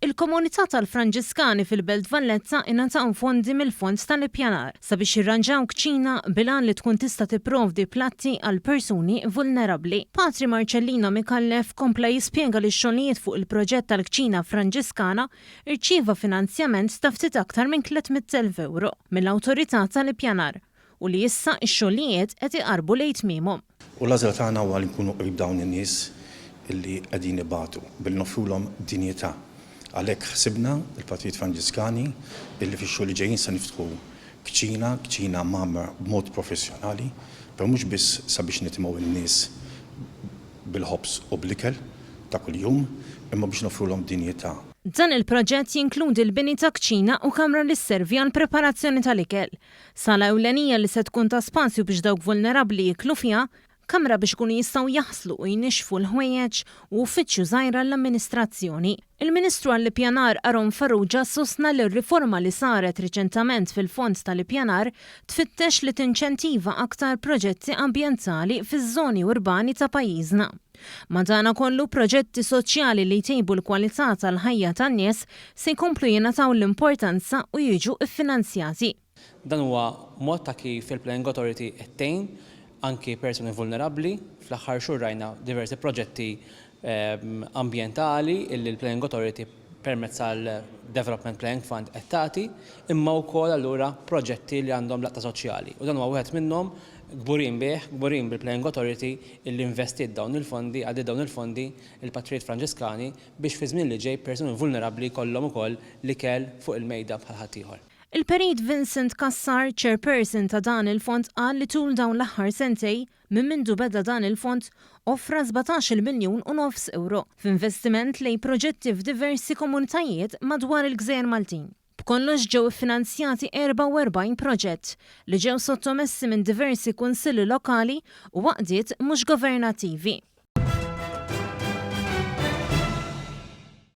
Il-Komunità tal-Franġiskani fil-Belt Valletta ingħataw fondi mill-Fond tal-Ippjanar sabiex jirranġaw Kċina bil-għan li tkun tista' tipprovdi platti għal persuni vulnerabbli. Patri Marcellino Micallef kompla jispjega li x-xogħlijiet fuq il-proġett tal-Kċina Franġiskana irċieva finanzjament ta' ftit aktar minn 300,000 euro mill-Awtorità tal-Ippjanar u li issa x-xogħlijiet qed iqarbu lejn tmiemhom. U l-għażla tagħna huwa li nkunu qrib dawn in-nies illi qegħdin ibatu billi nofrulhom dinjità. Għalhekk ħsibna il-Patrijiet Franġiskani illi fix-xhur li ġejjin se niftħu Kċina magħmar b'mod professjonali, però mhux biss sabiex nitimgħu in-nies bil-ħobs u bl-ikel ta' kuljum, imma biex nofrulhom dinjità. Dan il-proġett jinkludi l-bini ta' Kċina u kamra li sservi għal preparazzjoni tal-ikel. Sala ewlenija li se tkun ta' spazju biex dawk vulnerabbli jiklu fiha, kamra biex kunu jistgħu jaħslu u jnixfu l-ħwejjeġ u uffiċċju żgħira l-amministrazzjoni. Il-Ministru għall-Ippjanar Aron Farrugia sostna li r-riforma li saret riċentament fil-Fond tal-Ippjanar tfittex li tinċentiva aktar proġetti ambjentali fiż-żoni urbani ta' pajjiżna. Madankollu proġetti soċjali li jtejbu l-kwalità tal-ħajja tan-nies se jkomplu jingħataw l-importanza u jiġu iffinanzjati. Dan huwa mod ta' kif il-Planning Authority qed anki persuni vulnerabbli, fl-aħħar xhur rajna diversi proġetti ambjentali illi l-Planning Authority permezz għal Development Planning Fund qed tagħti, imma wkoll allura proġetti li għandhom laqta soċjali. U dan huwa wieħed minnhom gburin bil-Planning Authority illi investit dawn il-fondi, għaddi dawn il-fondi il-Patrijiet Franġiskani biex fi żmien li ġej persuni vulnerabbli jkollhom ukoll l-ikel fuq il-mejda bħal ħadd ieħor. Il-Perit Vincent Kassar, chairperson ta' dan il-fond, qal li tul dawn l-aħħar sentej minn mindu beda dan il-fond offra 17 miljun u nofs euro f'investiment lejn proġetti f'diversi komunitajiet madwar il-Gżejjer Maltin. B'kollox ġew iffinanzjati 44 proġett li ġew sottomessi minn diversi kunsilli lokali u waqdiet mhux governattivi.